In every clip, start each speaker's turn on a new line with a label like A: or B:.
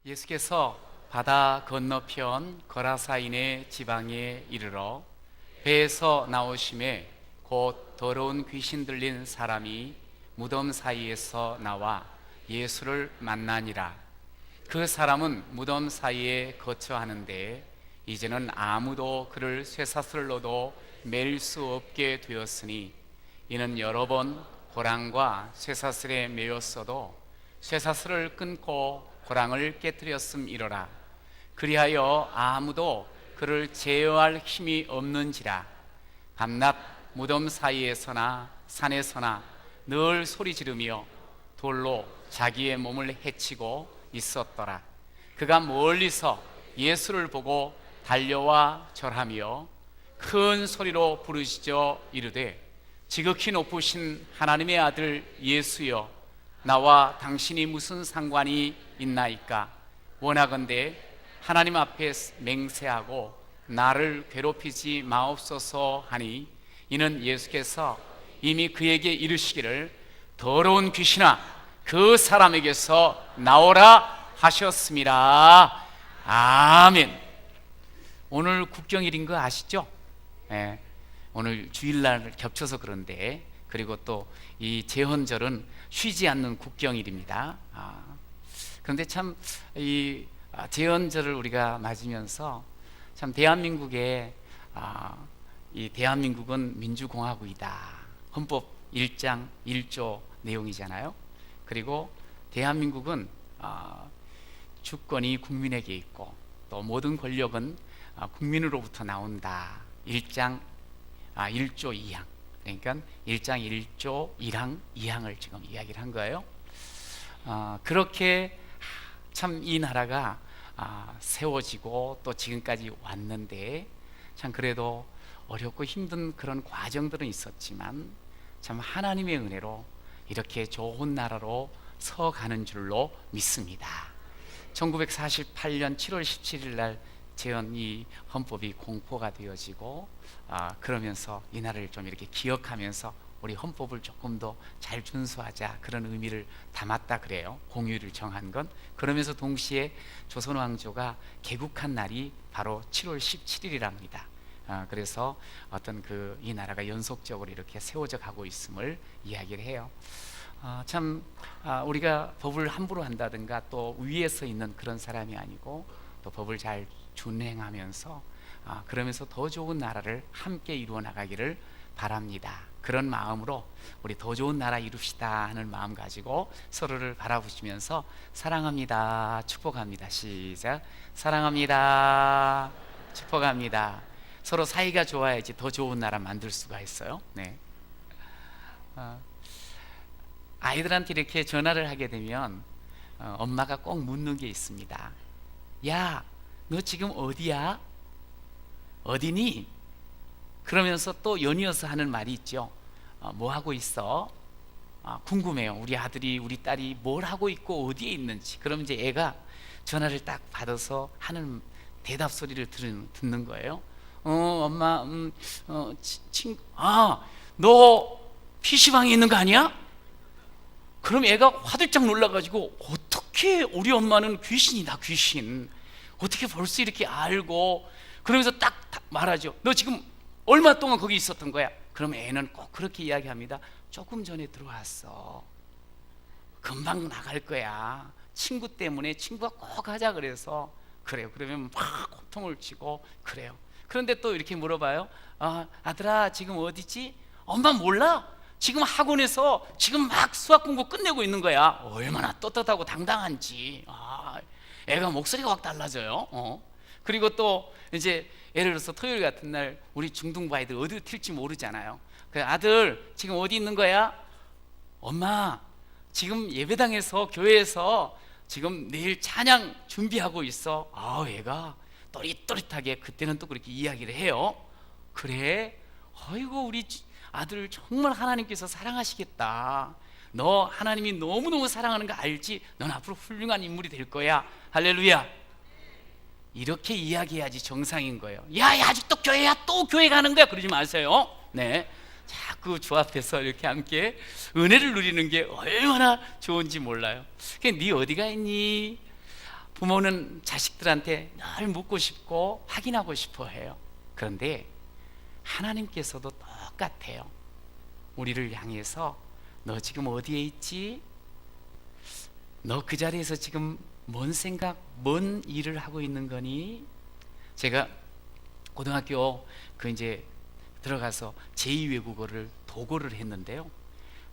A: 예수께서 바다 건너편 거라사인의 지방에 이르러 배에서 나오심에 곧 더러운 귀신 들린 사람이 무덤 사이에서 나와 예수를 만나니라. 그 사람은 무덤 사이에 거처하는데 이제는 아무도 그를 쇠사슬로도 맬 수 없게 되었으니, 이는 여러 번 호랑과 쇠사슬에 매였어도 쇠사슬을 끊고 호랑을 깨뜨렸음이로라. 그리하여 아무도 그를 제어할 힘이 없는지라. 밤낮 무덤 사이에서나 산에서나 늘 소리 지르며 돌로 자기의 몸을 해치고 있었더라. 그가 멀리서 예수를 보고 달려와 절하며 큰 소리로 부르짖어 이르되, 지극히 높으신 하나님의 아들 예수여, 나와 당신이 무슨 상관이 있나이까? 원하건대 하나님 앞에 맹세하고 나를 괴롭히지 마옵소서 하니, 이는 예수께서 이미 그에게 이르시기를 더러운 귀신아 그 사람에게서 나오라 하셨습니다. 아멘. 오늘 국경일인 거 아시죠? 네. 오늘 주일날 겹쳐서 그런데, 그리고 또 이 제헌절은 쉬지 않는 국경일입니다. 그런데 참 이 제헌절을 우리가 맞으면서 참 대한민국의 이 대한민국은 민주공화국이다. 헌법 1장 1조 내용이잖아요. 그리고 대한민국은 주권이 국민에게 있고 또 모든 권력은 국민으로부터 나온다. 1조 2항, 그러니까 1장 1조 1항 2항을 지금 이야기를 한 거예요. 그렇게 참 이 나라가 세워지고 또 지금까지 왔는데, 참 그래도 어렵고 힘든 그런 과정들은 있었지만 참 하나님의 은혜로 이렇게 좋은 나라로 서가는 줄로 믿습니다. 1948년 7월 17일 날 제헌 이 헌법이 공포가 되어지고, 그러면서 이 나라를 좀 이렇게 기억하면서 우리 헌법을 조금 더 잘 준수하자, 그런 의미를 담았다 그래요. 공휴일을 정한 건. 그러면서 동시에 조선 왕조가 개국한 날이 바로 7월 17일이랍니다. 그래서 어떤 이 나라가 연속적으로 이렇게 세워져 가고 있음을 이야기를 해요. 우리가 법을 함부로 한다든가 또 위에서 있는 그런 사람이 아니고 또 법을 잘 준행하면서 그러면서 더 좋은 나라를 함께 이루어 나가기를 바랍니다. 그런 마음으로 우리 더 좋은 나라 이룹시다 하는 마음 가지고 서로를 바라보시면서 사랑합니다, 축복합니다. 시작. 사랑합니다, 축복합니다. 서로 사이가 좋아야지 더 좋은 나라 만들 수가 있어요. 네. 아이들한테 이렇게 전화를 하게 되면 엄마가 꼭 묻는 게 있습니다. 야, 너 지금 어디야? 어디니? 그러면서 또 연이어서 하는 말이 있죠. 뭐 하고 있어? 궁금해요. 우리 아들이 우리 딸이 뭘 하고 있고 어디에 있는지. 그럼 이제 애가 전화를 딱 받아서 하는 대답 소리를 듣는 거예요. 엄마, 친구, 너 PC방에 있는 거 아니야? 그럼 애가 화들짝 놀라가지고, 어떻게 우리 엄마는 귀신이다, 귀신. 어떻게 벌써 이렇게 알고. 그러면서 딱 말하죠. 너 지금 얼마 동안 거기 있었던 거야? 그럼 애는 꼭 그렇게 이야기합니다. 조금 전에 들어왔어. 금방 나갈 거야. 친구 때문에, 친구가 꼭 하자 그래서. 그래요. 그러면 막 호통을 치고 그래요. 그런데 또 이렇게 물어봐요. 아들아, 지금 어디지? 엄마 몰라? 지금 학원에서 지금 막 수학 공부 끝내고 있는 거야. 얼마나 떳떳하고 당당한지. 애가 목소리가 확 달라져요. 그리고 또 이제 예를 들어서 토요일 같은 날 우리 중등부 아이들 어디로 튈지 모르잖아요. 그래서 아들, 지금 어디 있는 거야? 엄마, 지금 예배당에서, 교회에서 지금 내일 찬양 준비하고 있어. 애가 또릿또릿하게 그때는 또 그렇게 이야기를 해요. 그래? 아이고, 우리 아들 정말 하나님께서 사랑하시겠다. 너 하나님이 너무너무 사랑하는 거 알지? 넌 앞으로 훌륭한 인물이 될 거야. 할렐루야. 이렇게 이야기해야지 정상인 거예요. 야, 아직도 교회야? 또 교회 가는 거야? 그러지 마세요. 네, 자꾸 주 앞에서 이렇게 함께 은혜를 누리는 게 얼마나 좋은지 몰라요. 네 어디가 있니? 부모는 자식들한테 늘 묻고 싶고 확인하고 싶어 해요. 그런데 하나님께서도 똑같아요. 우리를 향해서 너 지금 어디에 있지? 너 그 자리에서 지금 뭔 생각, 뭔 일을 하고 있는 거니? 제가 고등학교 이제 들어가서 제2외국어를 도고를 했는데요.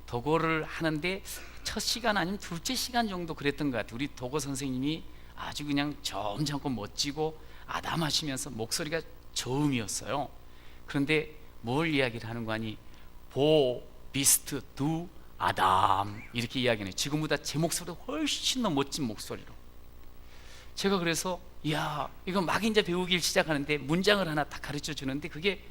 A: 도고를 하는데 첫 시간 아니면 둘째 시간 정도 그랬던 것 같아요. 우리 도고 선생님이 아주 그냥 점잖고 멋지고 아담하시면서 목소리가 저음이었어요. 그런데 뭘 이야기를 하는 거 아니? 보, 비스트, 두, 아담 이렇게 이야기해요. 지금보다 제 목소리가 훨씬 더 멋진 목소리로. 제가 그래서 이야, 이거 막 이제 배우기 시작하는데 문장을 하나 딱 가르쳐 주는데 그게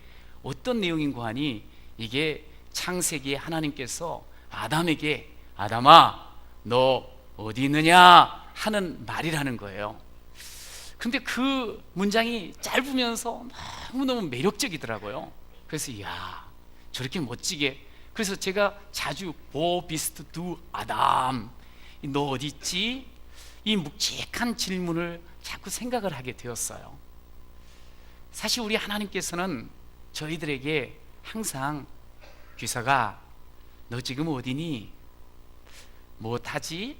A: 어떤 내용인고 하니 이게 창세기에 하나님께서 아담에게 아담아 너 어디 있느냐 하는 말이라는 거예요. 근데 그 문장이 짧으면서 너무너무 매력적이더라고요. 그래서 이야, 저렇게 멋지게. 그래서 제가 자주 보 비스트 두 아담 너 어디 있지? 이 묵직한 질문을 자꾸 생각을 하게 되었어요. 사실 우리 하나님께서는 저희들에게 항상 귀사가 너 지금 어디니? 무엇하지?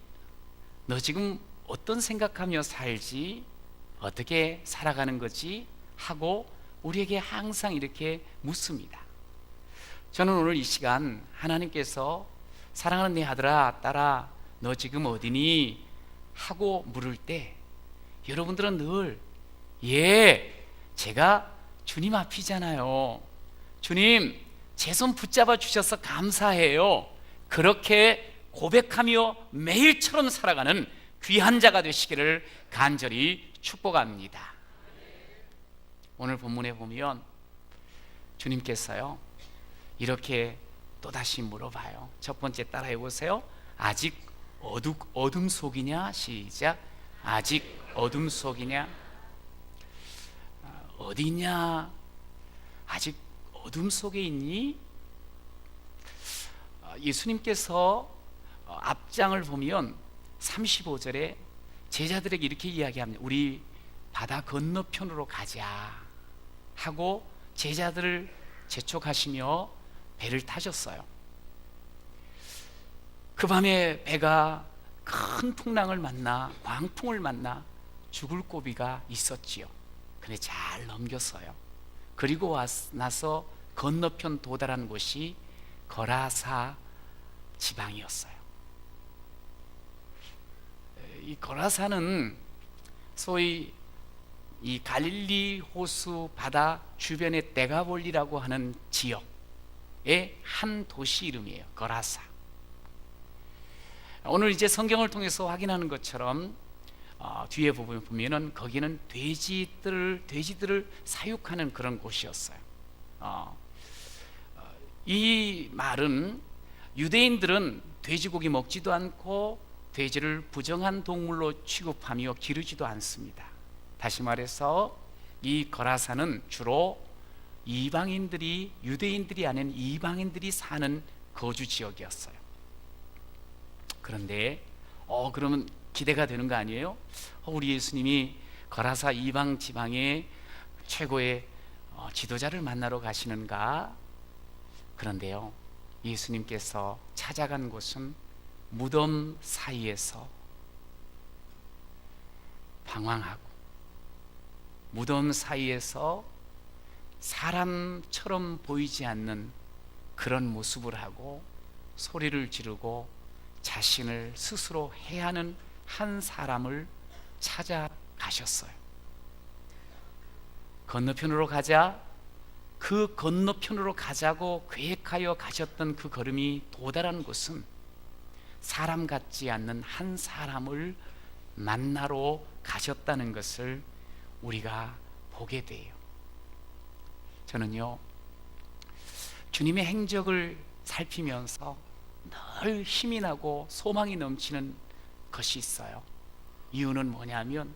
A: 너 지금 어떤 생각하며 살지? 어떻게 살아가는 거지? 하고 우리에게 항상 이렇게 묻습니다. 저는 오늘 이 시간 하나님께서 사랑하는 내 아들아 딸아 너 지금 어디니? 하고 물을 때 여러분들은 늘 제가 주님 앞이잖아요. 주님 제 손 붙잡아 주셔서 감사해요. 그렇게 고백하며 매일처럼 살아가는 귀한 자가 되시기를 간절히 축복합니다. 오늘 본문에 보면 주님께서요 이렇게 또다시 물어봐요. 첫 번째 따라해 보세요. 아직 어둠 속이냐? 시작. 아직 어둠 속이냐? 어디 있냐? 아직 어둠 속에 있니? 예수님께서 앞장을 보면 35절에 제자들에게 이렇게 이야기합니다. 우리 바다 건너편으로 가자 하고 제자들을 재촉하시며 배를 타셨어요. 그 밤에 배가 큰 풍랑을 만나 광풍을 만나 죽을 고비가 있었지요. 근데 잘 넘겼어요. 그리고 나서 건너편 도달한 곳이 거라사 지방이었어요. 이 거라사는 소위 이 갈릴리 호수 바다 주변의 데가볼리라고 하는 지역의 한 도시 이름이에요. 거라사. 오늘 이제 성경을 통해서 확인하는 것처럼 뒤에 보면은 거기는 돼지들을 사육하는 그런 곳이었어요. 이 말은 유대인들은 돼지고기 먹지도 않고 돼지를 부정한 동물로 취급하며 기르지도 않습니다. 다시 말해서 이 거라사는 주로 이방인들이 유대인들이 아닌 이방인들이 사는 거주 지역이었어요. 그런데 그러면 기대가 되는 거 아니에요? 우리 예수님이 거라사 이방 지방의 최고의 지도자를 만나러 가시는가? 그런데요, 예수님께서 찾아간 곳은 무덤 사이에서 방황하고 무덤 사이에서 사람처럼 보이지 않는 그런 모습을 하고 소리를 지르고 자신을 스스로 해하는 한 사람을 찾아가셨어요. 건너편으로 가자. 그 건너편으로 가자고 계획하여 가셨던 그 걸음이 도달한 곳은 사람 같지 않는 한 사람을 만나러 가셨다는 것을 우리가 보게 돼요. 저는요, 주님의 행적을 살피면서 늘 힘이 나고 소망이 넘치는 것이 있어요. 이유는 뭐냐면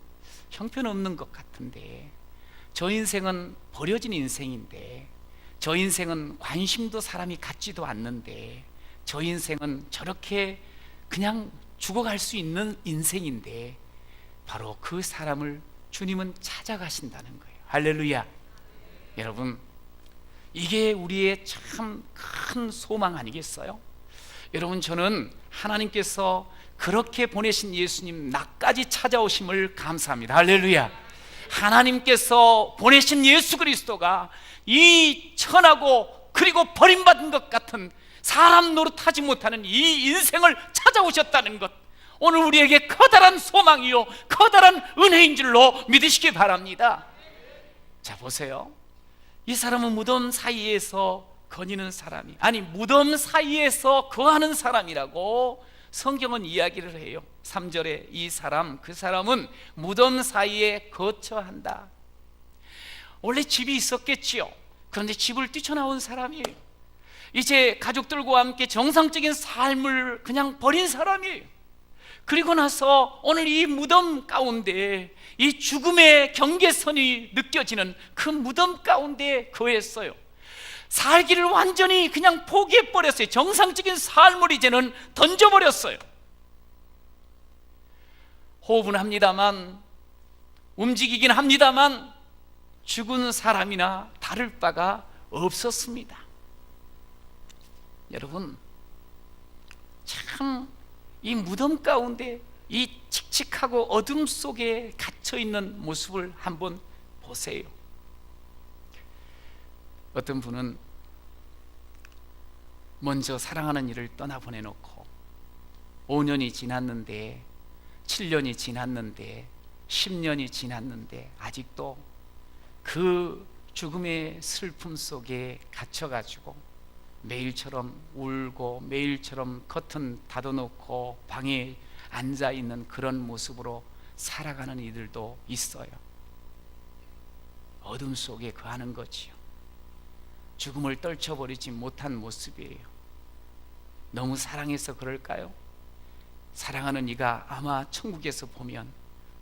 A: 형편없는 것 같은데, 저 인생은 버려진 인생인데, 저 인생은 관심도 사람이 갖지도 않는데, 저 인생은 저렇게 그냥 죽어갈 수 있는 인생인데 바로 그 사람을 주님은 찾아가신다는 거예요. 할렐루야. 여러분, 이게 우리의 참 큰 소망 아니겠어요? 여러분, 저는 하나님께서 그렇게 보내신 예수님 나까지 찾아오심을 감사합니다. 할렐루야. 하나님께서 보내신 예수 그리스도가 이 천하고 그리고 버림받은 것 같은 사람 노릇하지 못하는 이 인생을 찾아오셨다는 것, 오늘 우리에게 커다란 소망이요 커다란 은혜인 줄로 믿으시기 바랍니다. 자, 보세요. 이 사람은 무덤 사이에서 거니는 사람이, 아니 무덤 사이에서 거하는 사람이라고 성경은 이야기를 해요. 3절에 이 사람, 그 사람은 무덤 사이에 거처한다. 원래 집이 있었겠지요. 그런데 집을 뛰쳐나온 사람이에요. 이제 가족들과 함께 정상적인 삶을 그냥 버린 사람이에요. 그리고 나서 오늘 이 무덤 가운데 이 죽음의 경계선이 느껴지는 그 무덤 가운데 거했어요. 살기를 완전히 그냥 포기해버렸어요. 정상적인 삶을 이제는 던져버렸어요. 호흡은 합니다만, 움직이긴 합니다만 죽은 사람이나 다를 바가 없었습니다. 여러분, 참 이 무덤 가운데 이 칙칙하고 어둠 속에 갇혀있는 모습을 한번 보세요. 어떤 분은 먼저 사랑하는 이를 떠나보내놓고 5년이 지났는데, 7년이 지났는데, 10년이 지났는데 아직도 그 죽음의 슬픔 속에 갇혀가지고 매일처럼 울고 매일처럼 커튼 닫아놓고 방에 앉아있는 그런 모습으로 살아가는 이들도 있어요. 어둠 속에 거하는 거지요. 죽음을 떨쳐버리지 못한 모습이에요. 너무 사랑해서 그럴까요? 사랑하는 이가 아마 천국에서 보면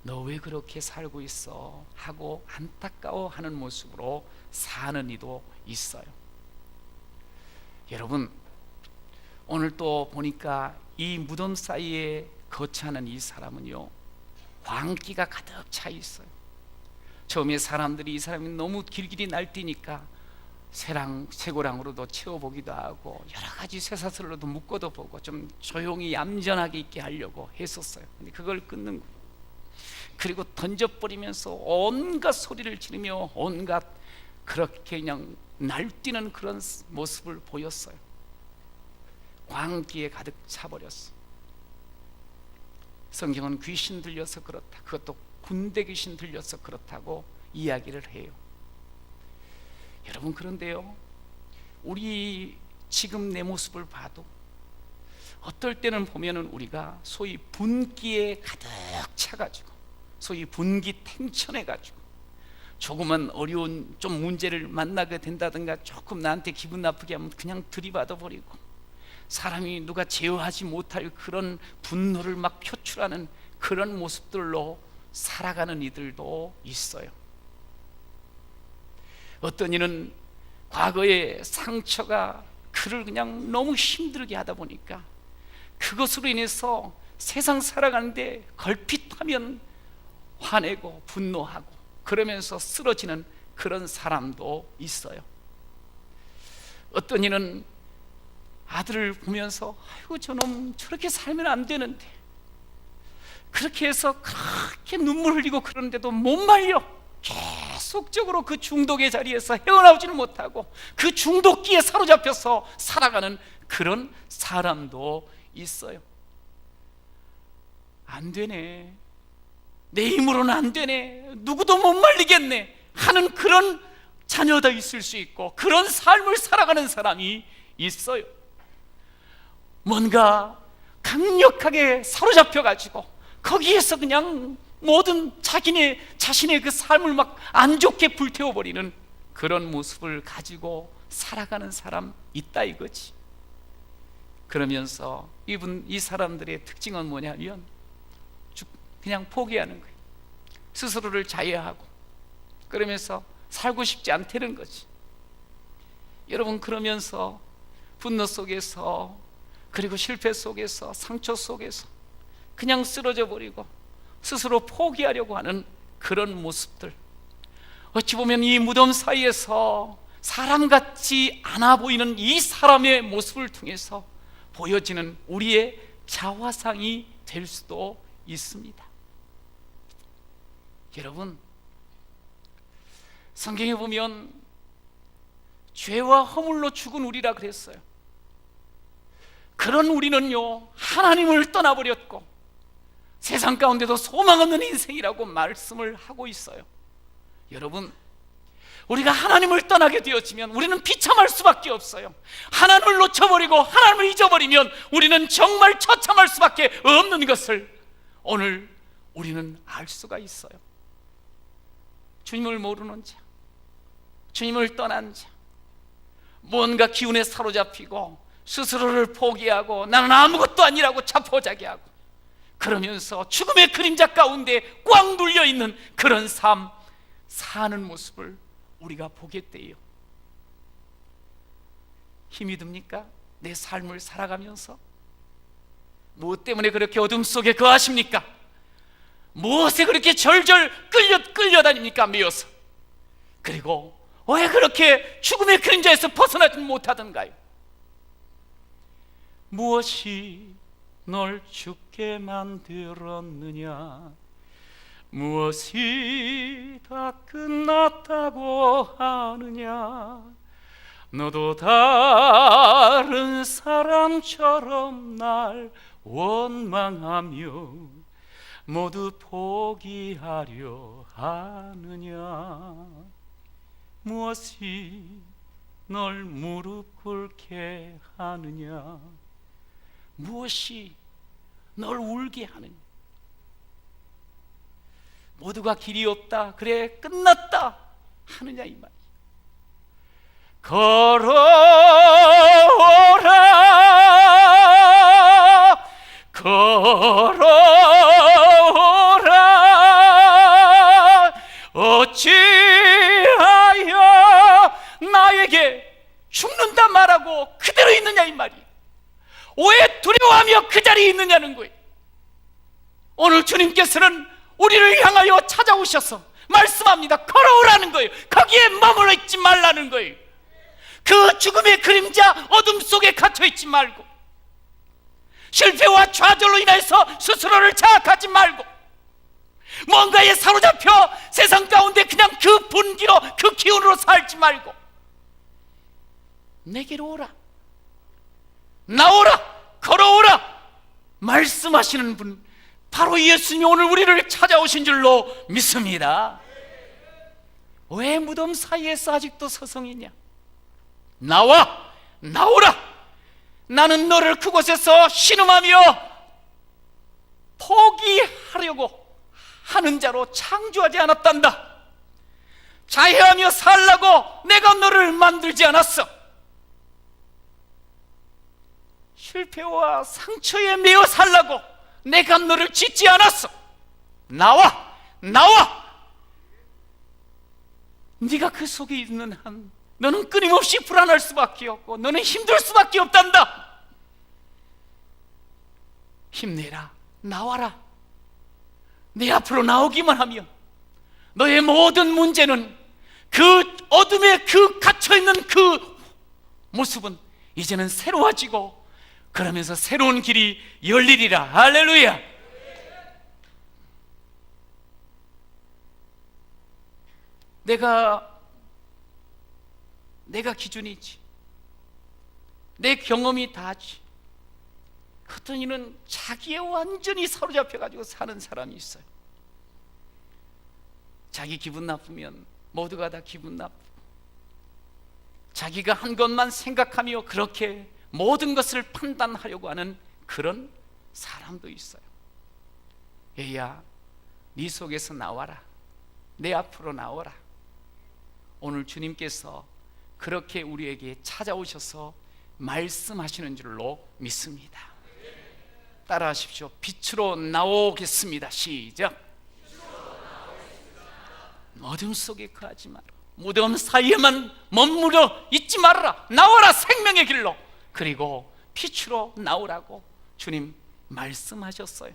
A: 너 왜 그렇게 살고 있어? 하고 안타까워하는 모습으로 사는 이도 있어요. 여러분, 오늘 또 보니까 이 무덤 사이에 거처하는 이 사람은요, 광기가 가득 차 있어요. 처음에 사람들이 이 사람이 너무 길길이 날뛰니까 쇠고랑으로도 채워보기도 하고 여러 가지 쇠사슬로도 묶어도 보고 좀 조용히 얌전하게 있게 하려고 했었어요. 근데 그걸 끊는 거예요. 그리고 던져버리면서 온갖 소리를 지르며 온갖 그렇게 그냥 날뛰는 그런 모습을 보였어요. 광기에 가득 차버렸어요. 성경은 귀신 들려서 그렇다, 그것도 군대 귀신 들려서 그렇다고 이야기를 해요. 여러분, 그런데요, 우리 지금 내 모습을 봐도 어떨 때는 보면은 우리가 소위 분기에 가득 차가지고, 소위 분기 탱천해가지고 조그만 어려운 좀 문제를 만나게 된다든가 조금 나한테 기분 나쁘게 하면 그냥 들이받아 버리고, 사람이 누가 제어하지 못할 그런 분노를 막 표출하는 그런 모습들로 살아가는 이들도 있어요. 어떤 이는 과거의 상처가 그를 그냥 너무 힘들게 하다 보니까 그것으로 인해서 세상 살아가는데 걸핏하면 화내고 분노하고 그러면서 쓰러지는 그런 사람도 있어요. 어떤 이는 아들을 보면서 아이고 저놈 저렇게 살면 안 되는데, 그렇게 해서 그렇게 눈물 흘리고 그러는데도 못 말려 계속적으로 그 중독의 자리에서 헤어나오지는 못하고 그 중독기에 사로잡혀서 살아가는 그런 사람도 있어요. 안 되네, 내 힘으로는 안 되네, 누구도 못 말리겠네 하는 그런 자녀도 있을 수 있고, 그런 삶을 살아가는 사람이 있어요. 뭔가 강력하게 사로잡혀가지고 거기에서 그냥 모든 자신의 그 삶을 막 안 좋게 불태워버리는 그런 모습을 가지고 살아가는 사람 있다 이거지. 그러면서 이 사람들의 특징은 뭐냐면 그냥 포기하는 거예요. 스스로를 자해하고 그러면서 살고 싶지 않다는 거지. 여러분, 그러면서 분노 속에서, 그리고 실패 속에서, 상처 속에서 그냥 쓰러져 버리고 스스로 포기하려고 하는 그런 모습들, 어찌 보면 이 무덤 사이에서 사람 같지 않아 보이는 이 사람의 모습을 통해서 보여지는 우리의 자화상이 될 수도 있습니다. 여러분, 성경에 보면 죄와 허물로 죽은 우리라 그랬어요. 그런 우리는요, 하나님을 떠나버렸고 세상 가운데도 소망 없는 인생이라고 말씀을 하고 있어요. 여러분, 우리가 하나님을 떠나게 되어지면 우리는 비참할 수밖에 없어요. 하나님을 놓쳐버리고 하나님을 잊어버리면 우리는 정말 처참할 수밖에 없는 것을 오늘 우리는 알 수가 있어요. 주님을 모르는 자, 주님을 떠난 자, 뭔가 기운에 사로잡히고 스스로를 포기하고 나는 아무것도 아니라고 자포자기하고 그러면서 죽음의 그림자 가운데 꽉 눌려있는 그런 삶 사는 모습을 우리가 보게 돼요. 힘이 듭니까? 내 삶을 살아가면서 무엇 때문에 그렇게 어둠 속에 거하십니까? 무엇에 그렇게 절절 끌려다닙니까? 매여서. 그리고 왜 그렇게 죽음의 그림자에서 벗어나지 못하던가요? 무엇이 널 죽게 만들었느냐? 무엇이 다 끝났다고 하느냐? 너도 다른 사람처럼 날 원망하며 모두 포기하려 하느냐? 무엇이 널 무릎 꿇게 하느냐? 무엇이 널 울게 하느냐? 모두가 길이 없다, 그래 끝났다 하느냐 이 말이야. 걸어오라, 걸어오라, 어찌하여 나에게 죽는다 말하고 그대로 있느냐 이 말이야. 왜 두려워하며 그 자리에 있느냐는 거예요. 오늘 주님께서는 우리를 향하여 찾아오셔서 말씀합니다. 걸어오라는 거예요. 거기에 머물러 있지 말라는 거예요. 그 죽음의 그림자 어둠 속에 갇혀 있지 말고, 실패와 좌절로 인해서 스스로를 자학하지 말고, 뭔가에 사로잡혀 세상 가운데 그냥 그 분기로 그 기운으로 살지 말고 내게로 오라, 나오라, 걸어오라 말씀하시는 분, 바로 예수님이 오늘 우리를 찾아오신 줄로 믿습니다. 왜 무덤 사이에서 아직도 서성이냐? 나와, 나오라. 나는 너를 그곳에서 신음하며 포기하려고 하는 자로 창조하지 않았단다. 자해하며 살라고 내가 너를 만들지 않았어. 실패와 상처에 매여 살라고 내가 너를 짓지 않았어. 나와, 나와. 네가 그 속에 있는 한 너는 끊임없이 불안할 수밖에 없고 너는 힘들 수밖에 없단다. 힘내라, 나와라. 내 앞으로 나오기만 하면 너의 모든 문제는, 그 어둠에 그 갇혀있는 그 모습은 이제는 새로워지고 그러면서 새로운 길이 열리리라. 할렐루야. 내가 기준이지, 내 경험이 다지. 어떤 이는 자기에 완전히 사로잡혀가지고 사는 사람이 있어요. 자기 기분 나쁘면 모두가 다 기분 나쁘고, 자기가 한 것만 생각하며 그렇게 모든 것을 판단하려고 하는 그런 사람도 있어요. 얘야, 네 속에서 나와라. 내 앞으로 나오라. 오늘 주님께서 그렇게 우리에게 찾아오셔서 말씀하시는 줄로 믿습니다. 따라하십시오. 빛으로 나오겠습니다. 시작. 어둠 속에 거하지 마라. 무덤 사이에만 머무러 있지 말아라. 나와라, 생명의 길로. 그리고 빛으로 나오라고 주님 말씀하셨어요.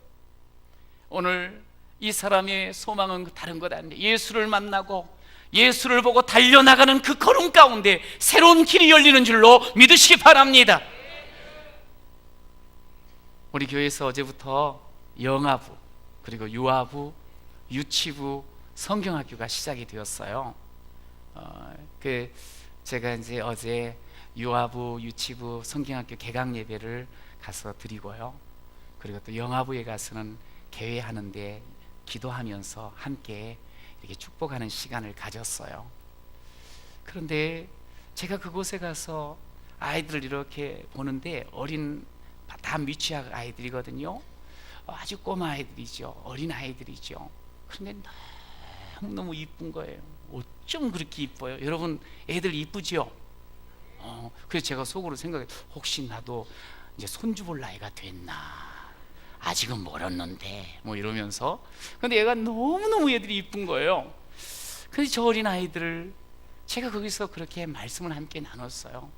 A: 오늘 이 사람의 소망은 다른 것 아닌데 예수를 만나고 예수를 보고 달려나가는 그 걸음 가운데 새로운 길이 열리는 줄로 믿으시기 바랍니다. 우리 교회에서 어제부터 영아부, 그리고 유아부, 유치부, 성경학교가 시작이 되었어요. 제가 이제 어제 유아부, 유치부, 성경학교 개강 예배를 가서 드리고요. 그리고 또 영아부에 가서는 개회하는데 기도하면서 함께 이렇게 축복하는 시간을 가졌어요. 그런데 제가 그곳에 가서 아이들을 이렇게 보는데 다 미취학 아이들이거든요. 아주 꼬마 아이들이죠. 어린 아이들이죠. 그런데 너무너무 이쁜 거예요. 어쩜 그렇게 이뻐요? 여러분 애들 이쁘죠? 그래서 제가 속으로 생각해, 혹시 나도 이제 손주 볼 나이가 됐나? 아직은 멀었는데 뭐 이러면서. 근데 얘가 너무너무 애들이 이쁜 거예요. 그래서 저 어린 아이들을 제가 거기서 그렇게 말씀을 함께 나눴어요.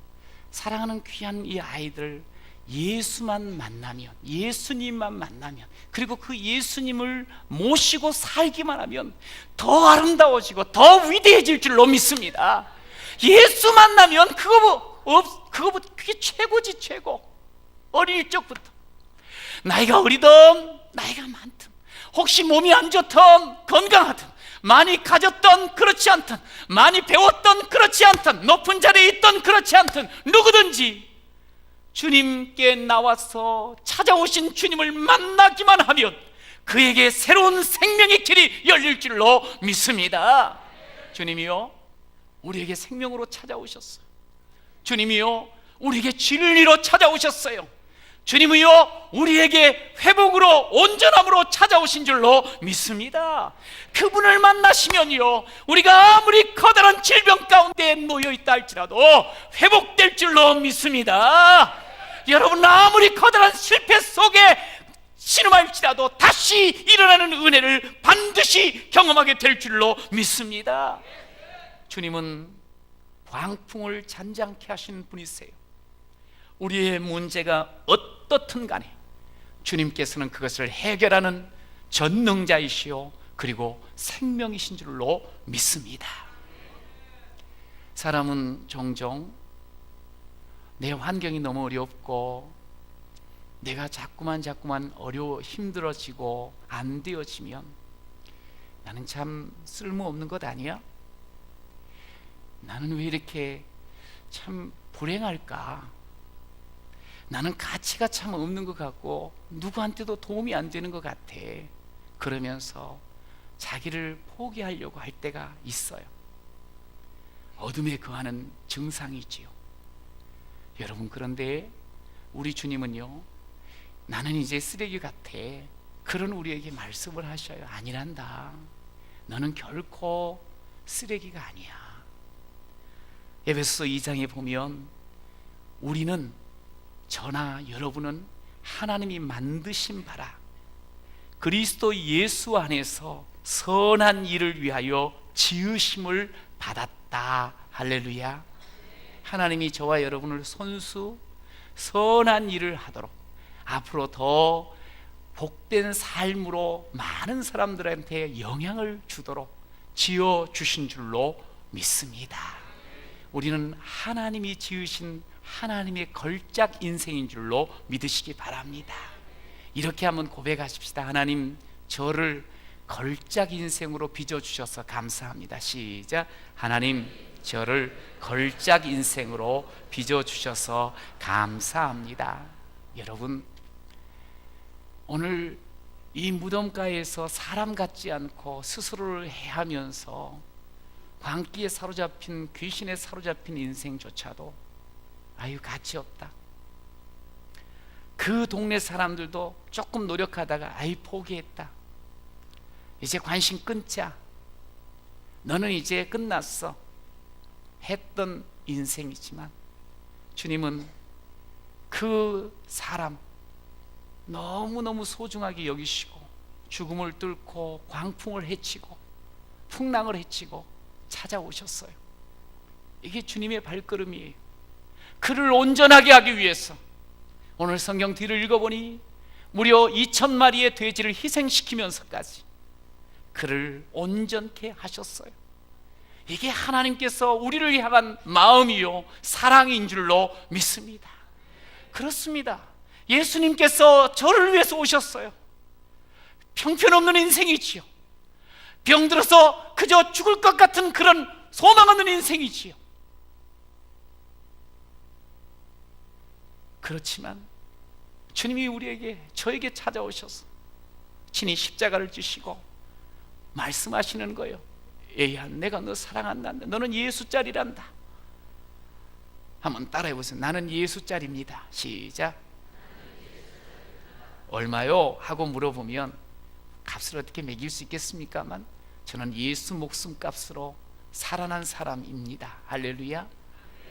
A: 사랑하는 귀한 이 아이들, 예수만 만나면, 예수님만 만나면, 그리고 그 예수님을 모시고 살기만 하면 더 아름다워지고 더 위대해질 줄로 믿습니다. 예수 만나면 그거보다 그게 최고지, 최고. 어릴 적부터 나이가 어리든 나이가 많든, 혹시 몸이 안 좋든 건강하든, 많이 가졌던 그렇지 않든, 많이 배웠던 그렇지 않든, 높은 자리에 있던 그렇지 않든, 누구든지 주님께 나와서 찾아오신 주님을 만나기만 하면 그에게 새로운 생명의 길이 열릴 줄로 믿습니다. 주님이요, 우리에게 생명으로 찾아오셨어요. 주님이요, 우리에게 진리로 찾아오셨어요. 주님이요, 우리에게 회복으로, 온전함으로 찾아오신 줄로 믿습니다. 그분을 만나시면요, 우리가 아무리 커다란 질병 가운데 놓여있다 할지라도 회복될 줄로 믿습니다. 여러분, 아무리 커다란 실패 속에 신음할지라도 다시 일어나는 은혜를 반드시 경험하게 될 줄로 믿습니다. 주님은 광풍을 잔잔케 하시는 분이세요. 우리의 문제가 어떻든 간에 주님께서는 그것을 해결하는 전능자이시오, 그리고 생명이신 줄로 믿습니다. 사람은 종종 내 환경이 너무 어렵고 내가 자꾸만 힘들어지고 안 되어지면 나는 참 쓸모없는 것 아니야? 나는 왜 이렇게 참 불행할까? 나는 가치가 참 없는 것 같고 누구한테도 도움이 안 되는 것 같아. 그러면서 자기를 포기하려고 할 때가 있어요. 어둠에 거하는 증상이지요. 여러분, 그런데 우리 주님은요, 나는 이제 쓰레기 같아, 그런 우리에게 말씀을 하셔요. 아니란다. 너는 결코 쓰레기가 아니야. 에베소서 2장에 보면 우리는, 저나 여러분은 하나님이 만드신 바라 그리스도 예수 안에서 선한 일을 위하여 지으심을 받았다. 할렐루야. 하나님이 저와 여러분을 손수 선한 일을 하도록, 앞으로 더 복된 삶으로 많은 사람들한테 영향을 주도록 지어주신 줄로 믿습니다. 우리는 하나님이 지으신 하나님의 걸작 인생인 줄로 믿으시기 바랍니다. 이렇게 한번 고백하십시다. 하나님, 저를 걸작 인생으로 빚어주셔서 감사합니다. 시작. 하나님, 저를 걸작 인생으로 빚어주셔서 감사합니다. 여러분, 오늘 이 무덤가에서 사람 같지 않고 스스로를 해하면서 광기에 사로잡힌, 귀신에 사로잡힌 인생조차도 아유 가치 없다. 그 동네 사람들도 조금 노력하다가 아이 포기했다. 이제 관심 끊자. 너는 이제 끝났어. 했던 인생이지만 주님은 그 사람 너무너무 소중하게 여기시고 죽음을 뚫고 광풍을 헤치고 풍랑을 헤치고 찾아오셨어요. 이게 주님의 발걸음이에요. 그를 온전하게 하기 위해서 오늘 성경 뒤를 읽어보니 무려 2,000마리의 돼지를 희생시키면서까지 그를 온전케 하셨어요. 이게 하나님께서 우리를 향한 마음이요 사랑인 줄로 믿습니다. 그렇습니다. 예수님께서 저를 위해서 오셨어요. 형편없는 인생이지요. 병들어서 그저 죽을 것 같은 그런 소망 없는 인생이지요. 그렇지만 주님이 저에게 찾아오셔서 친히 십자가를 지시고 말씀하시는 거예요. 얘야, 내가 너 사랑한다. 너는 예수짜리란다. 한번 따라해 보세요. 나는 예수짜리입니다. 시작. 얼마요? 하고 물어보면 값을 어떻게 매길 수 있겠습니까만 저는 예수 목숨값으로 살아난 사람입니다. 할렐루야.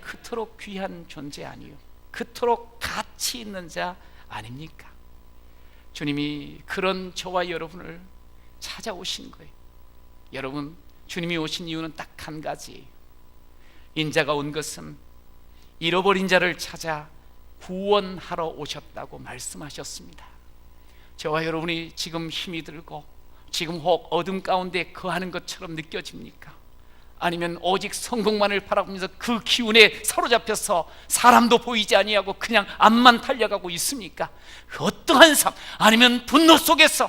A: 그토록 귀한 존재 아니요, 그토록 가치 있는 자 아닙니까? 주님이 그런 저와 여러분을 찾아오신 거예요. 여러분, 주님이 오신 이유는 딱 한 가지예요. 인자가 온 것은 잃어버린 자를 찾아 구원하러 오셨다고 말씀하셨습니다. 저와 여러분이 지금 힘이 들고 지금 혹 어둠 가운데 거하는 것처럼 느껴집니까? 아니면 오직 성공만을 바라보면서 그 기운에 사로잡혀서 사람도 보이지 아니하고 그냥 앞만 달려가고 있습니까? 어떠한 삶, 아니면 분노 속에서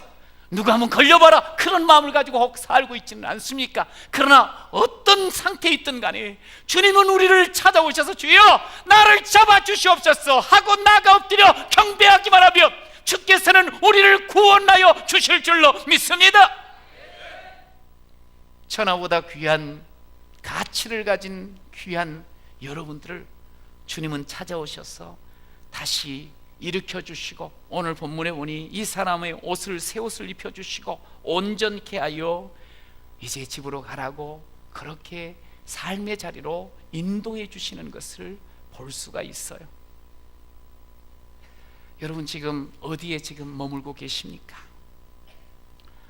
A: 누가 한번 걸려봐라 그런 마음을 가지고 혹 살고 있지는 않습니까? 그러나 어떤 상태에 있든 간에 주님은 우리를 찾아오셔서 주여 나를 잡아주시옵소서 하고 나가 엎드려 경배하기만 하면 주께서는 우리를 구원하여 주실 줄로 믿습니다. 천하보다 귀한 가치를 가진 귀한 여러분들을 주님은 찾아오셔서 다시 일으켜 주시고, 오늘 본문에 보니 이 사람의 옷을 새 옷을 입혀 주시고 온전케 하여 이제 집으로 가라고 그렇게 삶의 자리로 인도해 주시는 것을 볼 수가 있어요. 여러분, 지금 어디에 지금 머물고 계십니까?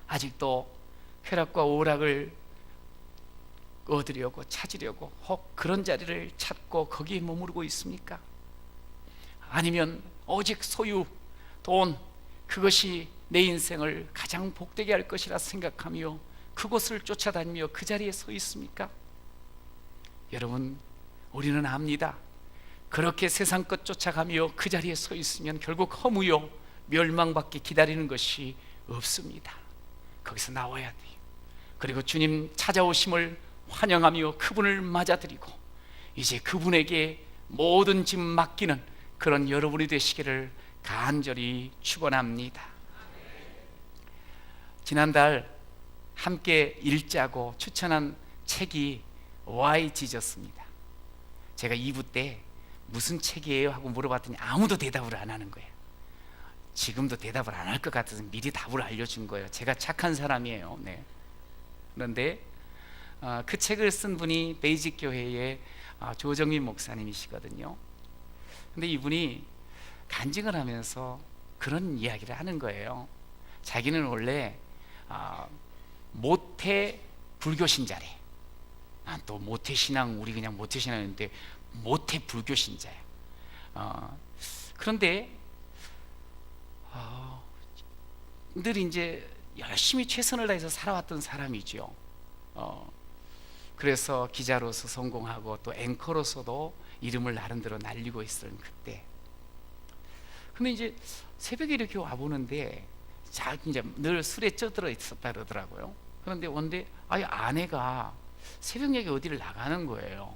A: 아직도 쾌락과 오락을 얻으려고 찾으려고 혹 그런 자리를 찾고 거기에 머무르고 있습니까? 아니면 오직 소유, 돈, 그것이 내 인생을 가장 복되게 할 것이라 생각하며 그곳을 쫓아다니며 그 자리에 서 있습니까? 여러분, 우리는 압니다. 그렇게 세상 것 쫓아가며 그 자리에 서 있으면 결국 허무요 멸망밖에 기다리는 것이 없습니다. 거기서 나와야 돼요. 그리고 주님 찾아오심을 환영하며 그분을 맞아들이고 이제 그분에게 모든 짐 맡기는 그런 여러분이 되시기를 간절히 축원합니다. 지난달 함께 읽자고 추천한 책이 Why Jesus입니다. 제가 2부 때 무슨 책이에요? 하고 물어봤더니 아무도 대답을 안 하는 거예요. 지금도 대답을 안 할 것 같아서 미리 답을 알려준 거예요. 제가 착한 사람이에요. 네. 그런데 그 책을 쓴 분이 베이직 교회의 조정민 목사님이시거든요. 근데 이분이 간증을 하면서 그런 이야기를 하는 거예요. 자기는 원래 모태 불교 신자래. 또 모태 신앙, 우리 그냥 모태 신앙인데 모태 불교 신자예요. 그런데 늘 이제 열심히 최선을 다해서 살아왔던 사람이죠. 그래서 기자로서 성공하고 또 앵커로서도 이름을 나름대로 날리고 있었던 그때. 근데 이제 새벽에 이렇게 와보는데 이제 늘 술에 쪄들어 있었다 그러더라고요. 그런데 원데 아내가 새벽녘에 어디를 나가는 거예요.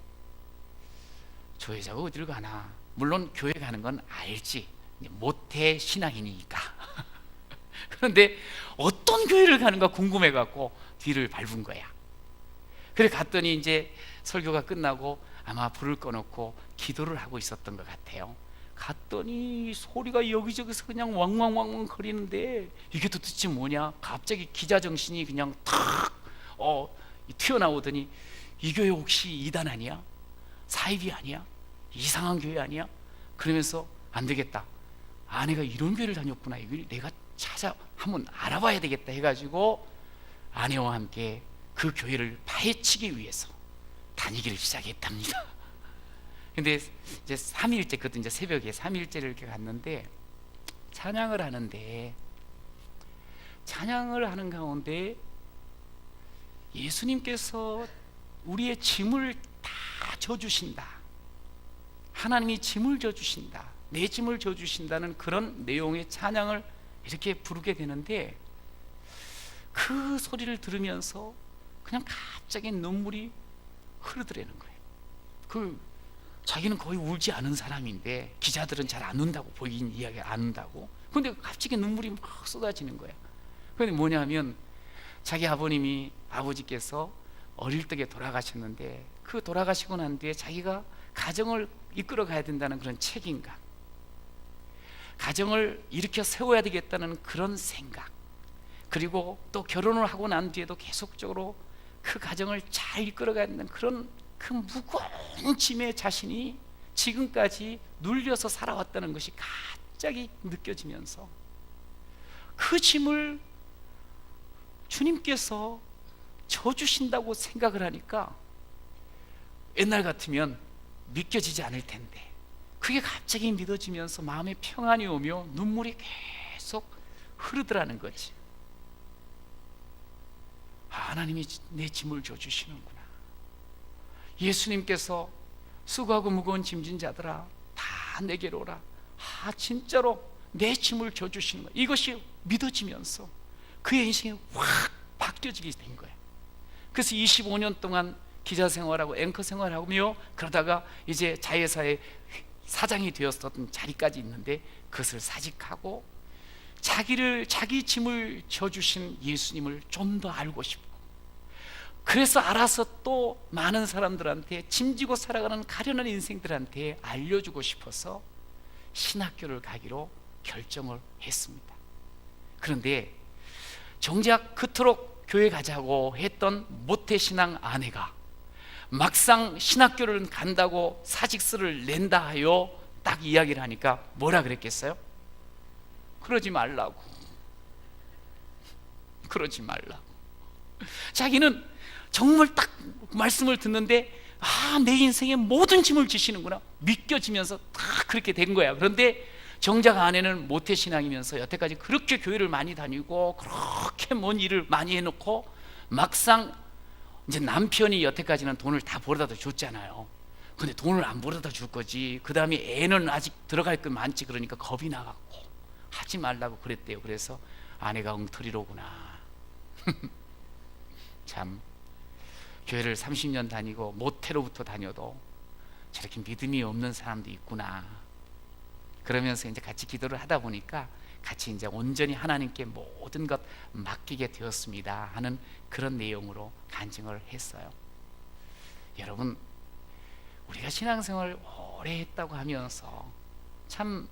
A: 저 여자가 어디를 가나. 물론 교회 가는 건 알지, 모태 신앙이니까. 그런데 어떤 교회를 가는가 궁금해갖고 뒤를 밟은 거야. 그래 갔더니 이제 설교가 끝나고 아마 불을 꺼놓고 기도를 하고 있었던 것 같아요. 갔더니 소리가 여기저기서 그냥 왕왕왕왕 거리는데 이게 도대체 뭐냐. 갑자기 기자 정신이 그냥 탁 튀어나오더니 이 교회 혹시 이단 아니야? 사입이 아니야? 이상한 교회 아니야? 그러면서 안 되겠다, 아내가 이런 교회를 다녔구나, 이걸 내가 찾아 한번 알아봐야 되겠다 해가지고 아내와 함께 그 교회를 파헤치기 위해서 다니기를 시작했답니다. 근데 이제 3일째, 그것도 이제 새벽에 3일째를 이렇게 갔는데 찬양을 하는 가운데 예수님께서 우리의 짐을 다 져주신다, 하나님이 짐을 져주신다, 내 짐을 져주신다는 그런 내용의 찬양을 이렇게 부르게 되는데, 그 소리를 들으면서 그냥 갑자기 눈물이 흐르더라는 거예요. 자기는 거의 울지 않은 사람인데, 기자들은 잘 안 운다고, 보이긴 이야기 안 운다고. 근데 갑자기 눈물이 막 쏟아지는 거야. 그게 뭐냐면, 자기 아버지께서 어릴 적에 돌아가셨는데, 그 돌아가시고 난 뒤에 자기가 가정을 이끌어 가야 된다는 그런 책임감, 가정을 일으켜 세워야 되겠다는 그런 생각, 그리고 또 결혼을 하고 난 뒤에도 계속적으로 그 가정을 잘 이끌어 가야 된다는 그런 그 무거운 짐에 자신이 지금까지 눌려서 살아왔다는 것이 갑자기 느껴지면서, 그 짐을 주님께서 져주신다고 생각을 하니까 옛날 같으면 믿겨지지 않을 텐데, 그게 갑자기 믿어지면서 마음에 평안이 오며 눈물이 계속 흐르더라는 거지. 하나님이 내 짐을 져주시는구나. 예수님께서 수고하고 무거운 짐진 자들아 다 내게로 오라, 진짜로 내 짐을 져주시는 거야. 이것이 믿어지면서 그의 인생이 확 바뀌어지게 된 거예요. 그래서 25년 동안 기자 생활하고 앵커 생활하며 그러다가 이제 자회사의 사장이 되었었던 자리까지 있는데, 그것을 사직하고 자기 짐을 져주신 예수님을 좀 더 알고 싶고, 그래서 알아서 또 많은 사람들한테, 짐지고 살아가는 가련한 인생들한테 알려주고 싶어서 신학교를 가기로 결정을 했습니다. 그런데 정작 그토록 교회 가자고 했던 모태신앙 아내가 막상 신학교를 간다고 사직서를 낸다 하여 딱 이야기를 하니까 뭐라 그랬겠어요? 그러지 말라고. 자기는 정말 딱 말씀을 듣는데, 내 인생의 모든 짐을 지시는구나 믿겨지면서 딱 그렇게 된 거야. 그런데 정작 아내는 모태신앙이면서 여태까지 그렇게 교회를 많이 다니고 그렇게 먼 일을 많이 해놓고, 막상 이제 남편이 여태까지는 돈을 다 벌어다 줬잖아요. 근데 돈을 안 벌어다 줄 거지, 그 다음에 애는 아직 들어갈 것 많지, 그러니까 겁이 나갖고 하지 말라고 그랬대요. 그래서 아내가 엉터리로구나. 참, 교회를 30년 다니고 모태로부터 다녀도 저렇게 믿음이 없는 사람도 있구나. 그러면서 이제 같이 기도를 하다 보니까 같이 이제 온전히 하나님께 모든 것 맡기게 되었습니다 하는 그런 내용으로 간증을 했어요. 여러분, 우리가 신앙생활을 오래 했다고 하면서 참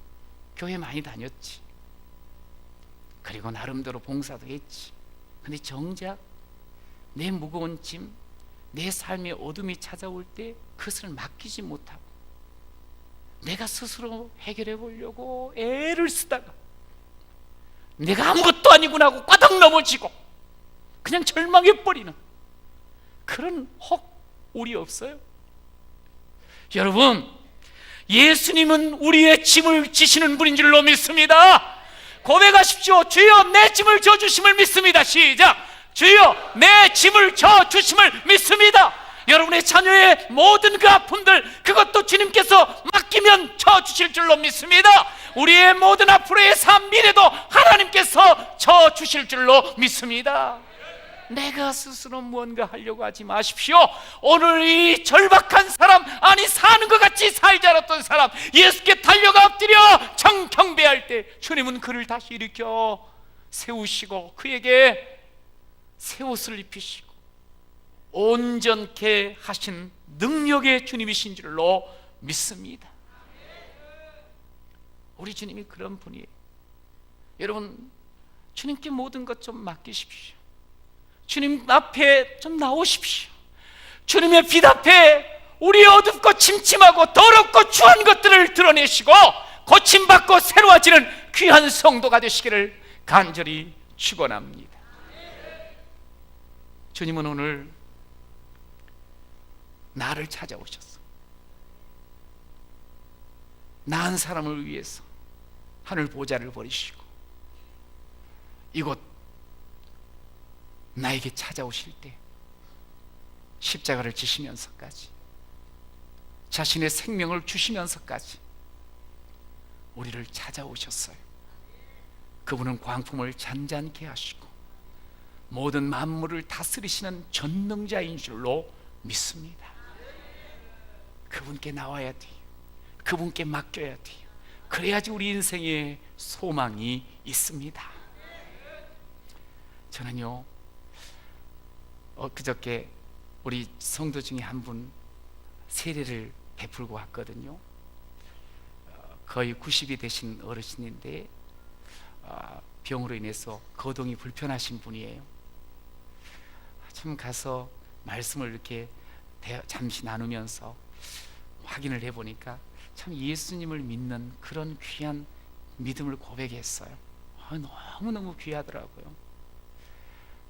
A: 교회 많이 다녔지, 그리고 나름대로 봉사도 했지. 근데 정작 내 무거운 짐, 내 삶의 어둠이 찾아올 때 그것을 맡기지 못하고 내가 스스로 해결해 보려고 애를 쓰다가 내가 아무것도 아니구나 하고 꽈당 넘어지고 그냥 절망해버리는 그런 우리 없어요? 여러분, 예수님은 우리의 짐을 지시는 분인 줄로 믿습니다. 고백하십시오. 주여 내 짐을 져주심을 믿습니다. 시작. 주여 내 짐을 져주심을 믿습니다. 여러분의 자녀의 모든 그 아픔들, 그것도 주님께서 맡기면 져주실 줄로 믿습니다. 우리의 모든 앞으로의 삶, 미래도 하나님께서 져주실 줄로 믿습니다. 내가 스스로 무언가 하려고 하지 마십시오. 오늘 이 절박한 사람, 아니 사는 것 같이 살지 않았던 사람, 예수께 달려가 엎드려 경배할 때 주님은 그를 다시 일으켜 세우시고 그에게 새 옷을 입히시고 온전케 하신 능력의 주님이신 줄로 믿습니다. 우리 주님이 그런 분이에요. 여러분, 주님께 모든 것 좀 맡기십시오. 주님 앞에 좀 나오십시오. 주님의 빛 앞에 우리 어둡고 침침하고 더럽고 추한 것들을 드러내시고 고침받고 새로워지는 귀한 성도가 되시기를 간절히 축원합니다. 주님은 오늘 나를 찾아오셨어. 나은 사람을 위해서 하늘 보좌를 버리시고 이곳 나에게 찾아오실 때 십자가를 지시면서까지, 자신의 생명을 주시면서까지 우리를 찾아오셨어요. 그분은 광풍을 잔잔케 하시고 모든 만물을 다스리시는 전능자인 줄로 믿습니다. 그분께 나와야 돼요. 그분께 맡겨야 돼요. 그래야지 우리 인생에 소망이 있습니다. 저는요, 그저께 우리 성도 중에 한 분 세례를 베풀고 왔거든요. 거의 90이 되신 어르신인데 병으로 인해서 거동이 불편하신 분이에요. 참 가서 말씀을 이렇게 잠시 나누면서 확인을 해보니까 참 예수님을 믿는 그런 귀한 믿음을 고백했어요. 너무너무 귀하더라고요.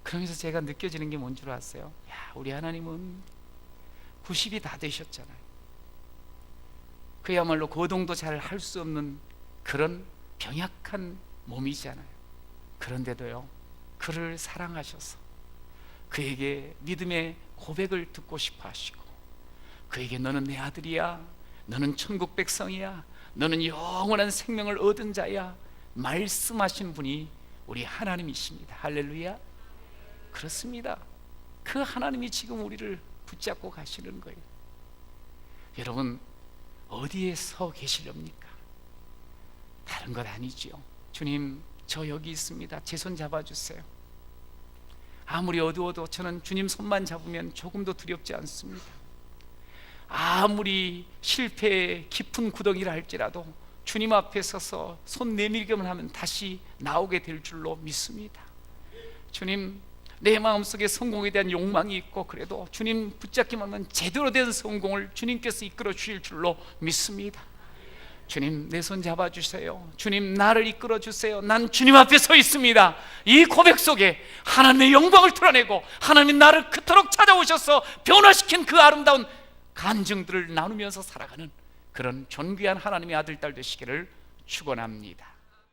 A: 그러면서 제가 느껴지는 게 뭔 줄 아세요? 야, 우리 하나님은 90이 다 되셨잖아요. 그야말로 거동도 잘 할 수 없는 그런 병약한 몸이잖아요. 그런데도요, 그를 사랑하셔서 그에게 믿음의 고백을 듣고 싶어 하시고, 그에게 너는 내 아들이야, 너는 천국 백성이야, 너는 영원한 생명을 얻은 자야 말씀하신 분이 우리 하나님이십니다. 할렐루야. 그렇습니다. 그 하나님이 지금 우리를 붙잡고 가시는 거예요. 여러분, 어디에 서 계시렵니까? 다른 것 아니지요. 주님, 저 여기 있습니다. 제 손 잡아주세요. 아무리 어두워도 저는 주님 손만 잡으면 조금도 두렵지 않습니다. 아무리 실패의 깊은 구덩이라 할지라도 주님 앞에 서서 손 내밀기만 하면 다시 나오게 될 줄로 믿습니다. 주님, 내 마음속에 성공에 대한 욕망이 있고 그래도 주님 붙잡기만 하면 제대로 된 성공을 주님께서 이끌어 주실 줄로 믿습니다. 주님, 내 손 잡아주세요. 주님, 나를 이끌어 주세요. 난 주님 앞에 서 있습니다. 이 고백 속에 하나님의 영광을 드러내고 하나님이 나를 그토록 찾아오셔서 변화시킨 그 아름다운 간증들을 나누면서 살아가는 그런 존귀한 하나님의 아들, 딸 되시기를 축원합니다.